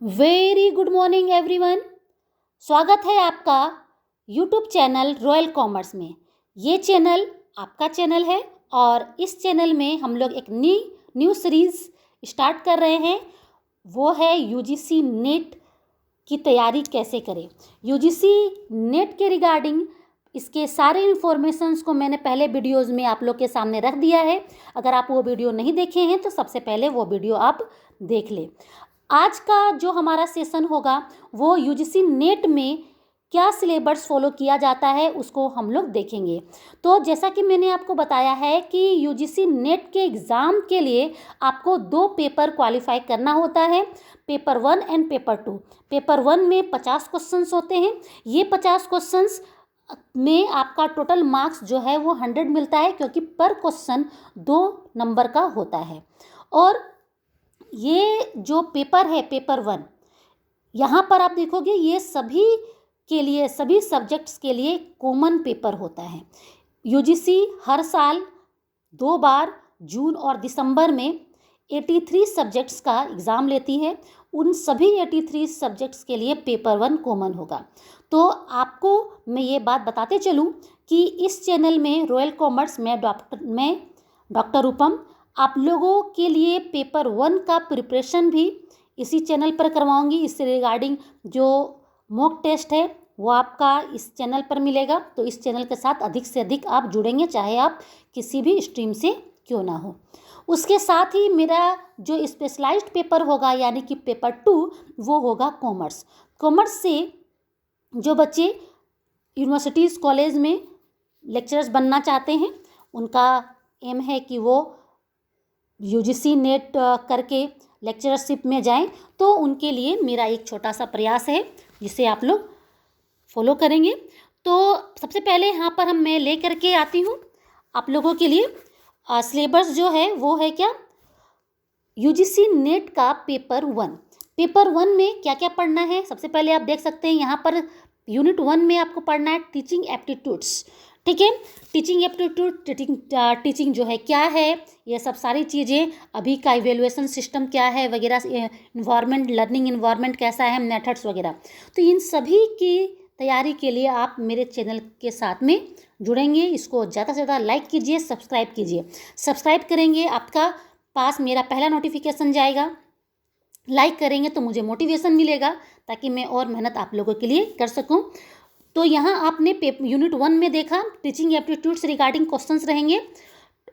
Very good morning everyone. स्वागत है आपका यूट्यूब चैनल रॉयल कॉमर्स में। ये चैनल आपका चैनल है और इस चैनल में हम लोग एक न्यू सीरीज़ स्टार्ट कर रहे हैं। वो है यूजीसी नेट की तैयारी कैसे करें। यूजीसी नेट के रिगार्डिंग इसके सारे इन्फॉर्मेशंस को मैंने पहले वीडियोज़ में आप लोग के सामने रख दिया है। अगर आप वो वीडियो नहीं देखे हैं तो सबसे पहले वो वीडियो आप देख लें। आज का जो हमारा सेशन होगा वो यूजीसी नेट में क्या सिलेबस फॉलो किया जाता है उसको हम लोग देखेंगे। तो जैसा कि मैंने आपको बताया है कि यूजीसी नेट के एग्ज़ाम के लिए आपको 2 पेपर क्वालिफाई करना होता है, पेपर 1 एंड पेपर 2। पेपर 1 में 50 क्वेश्चंस होते हैं। ये 50 क्वेश्चंस में आपका टोटल मार्क्स जो है वो 100 मिलता है, क्योंकि पर क्वेश्चन 2 नंबर का होता है। और ये जो पेपर है पेपर 1, यहाँ पर आप देखोगे ये सभी के लिए, सभी सब्जेक्ट्स के लिए कॉमन पेपर होता है। यूजीसी हर साल 2 बार जून और दिसंबर में 83 सब्जेक्ट्स का एग्ज़ाम लेती है। उन सभी 83 सब्जेक्ट्स के लिए पेपर 1 कॉमन होगा। तो आपको मैं ये बात बताते चलूँ कि इस चैनल में रॉयल कॉमर्स में डॉक्टर रूपम आप लोगों के लिए पेपर 1 का प्रिपरेशन भी इसी चैनल पर करवाऊंगी। इससे रिगार्डिंग जो मॉक टेस्ट है वो आपका इस चैनल पर मिलेगा। तो इस चैनल के साथ अधिक से अधिक आप जुड़ेंगे, चाहे आप किसी भी स्ट्रीम से क्यों ना हो। उसके साथ ही मेरा जो स्पेशलाइज्ड पेपर होगा यानी कि पेपर 2 वो होगा कॉमर्स। कॉमर्स से जो बच्चे यूनिवर्सिटीज़ कॉलेज में लेक्चरर्स बनना चाहते हैं, उनका एम है कि वो यूजीसी नेट करके लेक्चरशिप में जाएं, तो उनके लिए मेरा एक छोटा सा प्रयास है जिसे आप लोग फॉलो करेंगे। तो सबसे पहले यहाँ पर मैं ले करके आती हूँ आप लोगों के लिए सिलेबस जो है वो है क्या, यूजीसी नेट का पेपर 1। पेपर 1 में क्या क्या पढ़ना है सबसे पहले आप देख सकते हैं यहाँ पर। यूनिट 1 में आपको पढ़ना है टीचिंग एप्टीट्यूड्स, ठीक है। टीचिंग एप्टीट्यूड, टीचिंग जो है क्या है, ये सब सारी चीज़ें, अभी का इवेलुएशन सिस्टम क्या है वगैरह, इन्वायरमेंट, लर्निंग इन्वायरमेंट कैसा है, मेथड्स वगैरह। तो इन सभी की तैयारी के लिए आप मेरे चैनल के साथ में जुड़ेंगे। इसको ज़्यादा से ज़्यादा लाइक कीजिए, सब्सक्राइब कीजिए। सब्सक्राइब करेंगे आपका पास मेरा पहला नोटिफिकेशन जाएगा, लाइक करेंगे तो मुझे मोटिवेशन मिलेगा ताकि मैं और मेहनत आप लोगों के लिए कर सकूं। तो यहाँ आपने यूनिट 1 में देखा टीचिंग एप्टीट्यूड्स रिगार्डिंग क्वेश्चंस रहेंगे,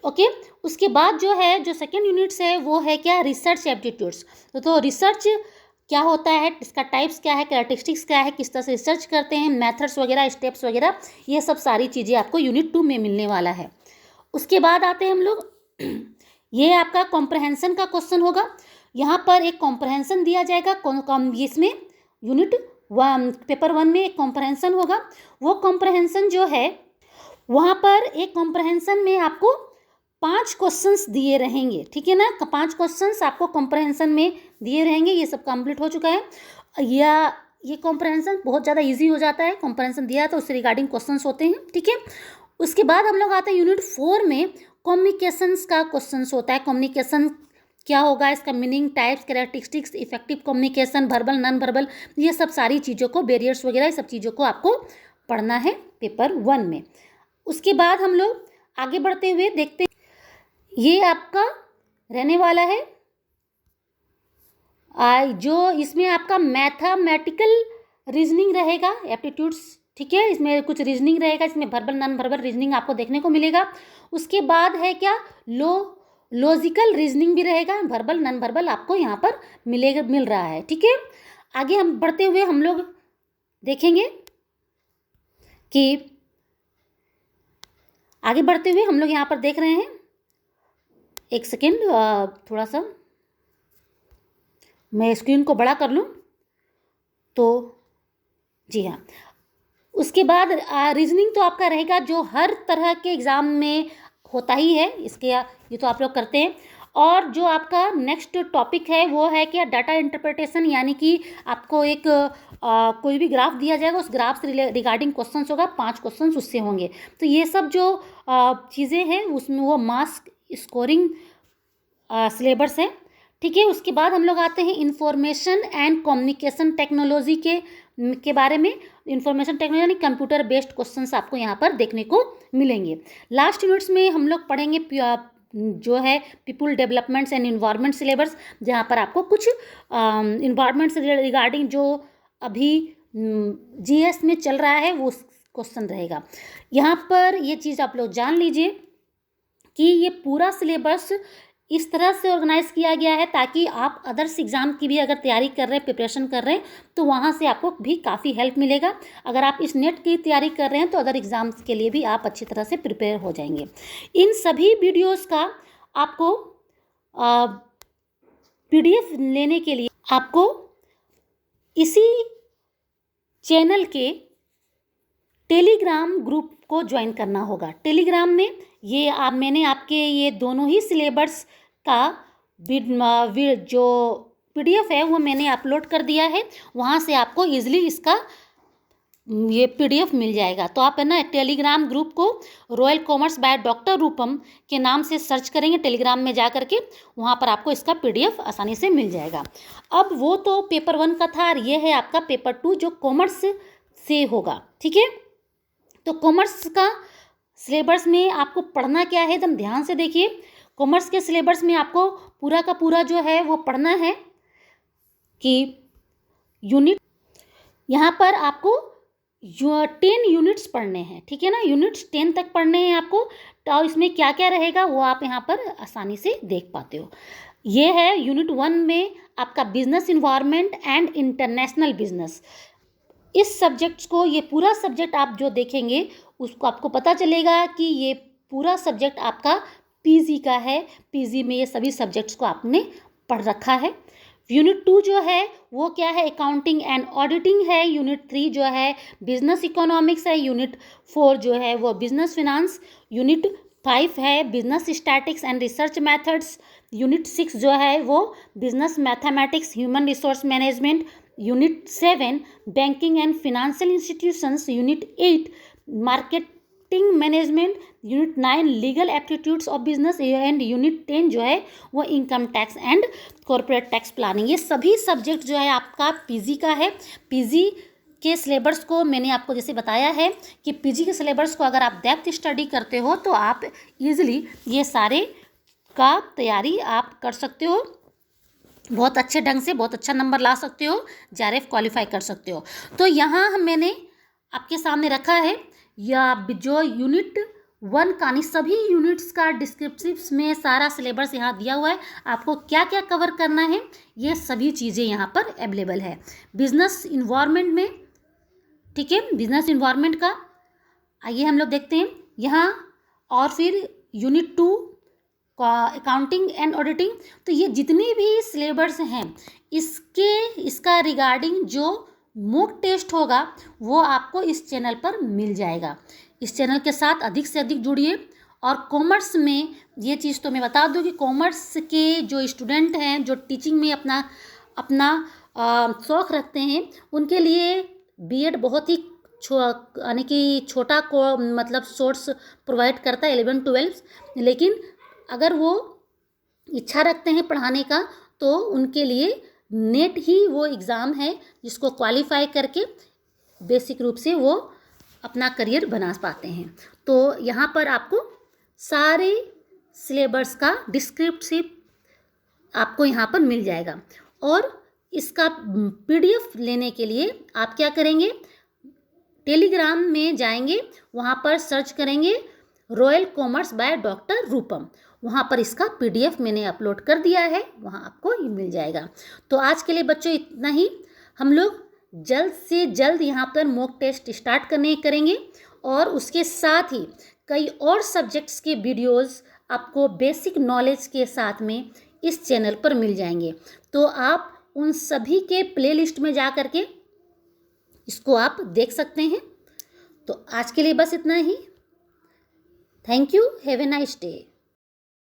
ओके। उसके बाद जो है जो सेकेंड यूनिट्स है वो है क्या, रिसर्च एप्टीट्यूड्स। तो रिसर्च क्या होता है, इसका टाइप्स क्या है, कैरेक्टरिस्टिक्स क्या है, किस तरह से रिसर्च करते हैं, मेथड्स वगैरह, स्टेप्स वगैरह, ये सब सारी चीज़ें आपको यूनिट 2 में मिलने वाला है। उसके बाद आते हैं हम लोग ये आपका कॉम्प्रहेंशन का क्वेश्चन होगा। यहाँ पर एक कॉम्प्रहेंशन दिया जाएगा, इसमें यूनिट 1 पेपर 1 में एक कॉम्प्रहेंशन होगा। वो कॉम्प्रहेंशन जो है वहाँ पर एक कॉम्प्रहेंशन में आपको 5 क्वेश्चंस दिए रहेंगे, ठीक है ना। 5 क्वेश्चंस आपको कॉम्प्रहेंशन में दिए रहेंगे। ये सब कंप्लीट हो चुका है, या ये कॉम्प्रहेंशन बहुत ज़्यादा इजी हो जाता है। कॉम्प्रहेंशन दिया है तो उससे रिगार्डिंग क्वेश्चंस होते हैं, ठीक है। उसके बाद हम लोग आते हैं यूनिट 4 में, कम्युनिकेशंस का क्वेश्चंस होता है। कम्युनिकेशन क्या होगा, इसका meaning, types, characteristics, effective communication, verbal, non verbal, ये सब सारी चीज़ों को, बैरियर्स वगैरह, ये सब चीज़ों को आपको पढ़ना है पेपर 1 में। उसके बाद हम लोग आगे बढ़ते हुए देखते हैं, ये आपका रहने वाला है जो इसमें आपका मैथमेटिकल रीजनिंग रहेगा, एप्टीट्यूड्स, ठीक है। इसमें कुछ रीजनिंग रहेगा, इसमें वर्बल, नॉन वर्बल रीजनिंग आपको देखने को मिलेगा। उसके बाद है क्या, लॉजिकल रीजनिंग भी रहेगा, वर्बल नॉन वर्बल आपको यहाँ पर मिल रहा है, ठीक है। आगे हम बढ़ते हुए हम लोग देखेंगे कि आगे बढ़ते हुए हम लोग यहाँ पर देख रहे हैं, एक सेकेंड थोड़ा सा मैं स्क्रीन को बड़ा कर लूँ तो, जी हाँ। उसके बाद रीजनिंग तो आपका रहेगा जो हर तरह के एग्ज़ाम में होता ही है, इसके ये तो आप लोग करते हैं। और जो आपका नेक्स्ट टॉपिक है वो है क्या, डाटा इंटरप्रिटेशन, यानी कि आपको एक कोई भी ग्राफ दिया जाएगा, उस ग्राफ से रिगार्डिंग क्वेश्चंस होगा, 5 क्वेश्चंस उससे होंगे। तो ये सब जो चीज़ें हैं उसमें वो मार्क्स स्कोरिंग सिलेबस है, ठीक है। उसके बाद हम लोग आते हैं इंफॉर्मेशन एंड कम्युनिकेशन टेक्नोलॉजी के बारे में। इंफॉर्मेशन टेक्नोलॉजी यानी कंप्यूटर बेस्ड क्वेश्चंस आपको यहाँ पर देखने को मिलेंगे। लास्ट यूनिट्स में हम लोग पढ़ेंगे जो है people developments and environment syllabus, जहाँ पर आपको कुछ इन्वायरमेंट से रिगार्डिंग जो अभी जीएस में चल रहा है वो क्वेश्चन रहेगा। यहाँ पर ये चीज़ आप लोग जान लीजिए कि ये पूरा सिलेबस इस तरह से ऑर्गेनाइज किया गया है ताकि आप अदर्स एग्ज़ाम की भी अगर तैयारी कर रहे हैं, प्रिपरेशन कर रहे हैं, तो वहाँ से आपको भी काफ़ी हेल्प मिलेगा। अगर आप इस नेट की तैयारी कर रहे हैं तो अदर एग्ज़ाम्स के लिए भी आप अच्छी तरह से प्रिपेयर हो जाएंगे। इन सभी वीडियोस का आपको PDF लेने के लिए आपको इसी चैनल के टेलीग्राम ग्रुप को ज्वाइन करना होगा। टेलीग्राम में ये मैंने आपके ये दोनों ही सिलेबस का जो PDF है वो मैंने अपलोड कर दिया है। वहाँ से आपको ईजिली इसका ये PDF मिल जाएगा। तो आप है ना टेलीग्राम ग्रुप को रॉयल कॉमर्स बाय डॉक्टर रूपम के नाम से सर्च करेंगे टेलीग्राम में जा करके, वहाँ पर आपको इसका PDF आसानी से मिल जाएगा। अब वो तो पेपर 1 का था, और ये है आपका पेपर 2 जो कॉमर्स से होगा। ठीक है, तो कॉमर्स का सिलेबस में आपको पढ़ना क्या है, एकदम ध्यान से देखिए। कॉमर्स के सिलेबस में आपको पूरा का पूरा जो है वो पढ़ना है कि यूनिट, यहाँ पर आपको 10 यूनिट्स पढ़ने हैं। ठीक है ना, यूनिट्स 10 तक पढ़ने हैं आपको। तो इसमें क्या क्या रहेगा वो आप यहाँ पर आसानी से देख पाते हो। ये है यूनिट 1 में आपका business environment and international business. इस सब्जेक्ट्स को, ये पूरा सब्जेक्ट आप जो देखेंगे उसको आपको पता चलेगा कि ये पूरा सब्जेक्ट आपका पीजी का है। पीजी में ये सभी सब्जेक्ट्स को आपने पढ़ रखा है। यूनिट 2 जो है वो क्या है, अकाउंटिंग एंड ऑडिटिंग है। यूनिट 3 जो है बिजनेस इकोनॉमिक्स है। यूनिट 4 जो है वो बिजनेस फिनांस। यूनिट 5 है business statics and research methods. Unit 6 जो है वो business mathematics human resource management. Unit 7 banking and financial institutions. Unit 8 marketing management. Unit 9 legal aptitudes of business and unit 10 जो है वो income tax and corporate tax planning. ये सभी subject जो है आपका पीजी का है। पीजी के सिलेबस को मैंने आपको जैसे बताया है कि पीजी के सिलेबस को अगर आप डेप्थ स्टडी करते हो तो आप इजीली ये सारे का तैयारी आप कर सकते हो, बहुत अच्छे ढंग से बहुत अच्छा नंबर ला सकते हो, JRF क्वालिफाई कर सकते हो। तो यहाँ मैंने आपके सामने रखा है या जो यूनिट 1 का नहीं, सभी यूनिट्स का डिस्क्रिप्टिव में सारा सिलेबस यहाँ दिया हुआ है। आपको क्या क्या कवर करना है ये सभी चीज़ें यहाँ पर अवेलेबल है बिजनेस इन्वायरमेंट में। ठीक है, बिजनेस इन्वायरमेंट का आइए हम लोग देखते हैं यहाँ। और फिर यूनिट 2 अकाउंटिंग एंड ऑडिटिंग। तो ये जितनी भी सिलेबस हैं इसका रिगार्डिंग जो मॉक टेस्ट होगा वो आपको इस चैनल पर मिल जाएगा। इस चैनल के साथ अधिक से अधिक जुड़िए। और कॉमर्स में ये चीज़ तो मैं बता दूं कि कॉमर्स के जो स्टूडेंट हैं जो टीचिंग में अपना शौक़ रखते हैं उनके लिए बीएड बहुत ही यानी कि छोटा मतलब सोर्स प्रोवाइड करता है 11-12। लेकिन अगर वो इच्छा रखते हैं पढ़ाने का तो उनके लिए नेट ही वो एग्ज़ाम है जिसको क्वालिफाई करके बेसिक रूप से वो अपना करियर बना पाते हैं। तो यहाँ पर आपको सारे सिलेबस का डिस्क्रिप्टिव आपको यहाँ पर मिल जाएगा। और इसका PDF लेने के लिए आप क्या करेंगे, टेलीग्राम में जाएंगे, वहाँ पर सर्च करेंगे रॉयल कॉमर्स बाय डॉक्टर रूपम, वहाँ पर इसका PDF मैंने अपलोड कर दिया है, वहाँ आपको ये मिल जाएगा। तो आज के लिए बच्चों इतना ही। हम लोग जल्द से जल्द यहाँ पर मॉक टेस्ट स्टार्ट करेंगे और उसके साथ ही कई और सब्जेक्ट्स के वीडियोस आपको बेसिक नॉलेज के साथ में इस चैनल पर मिल जाएंगे। तो आप उन सभी के प्लेलिस्ट में जा कर के इसको आप देख सकते हैं। तो आज के लिए बस इतना ही। Thank you, have a nice day.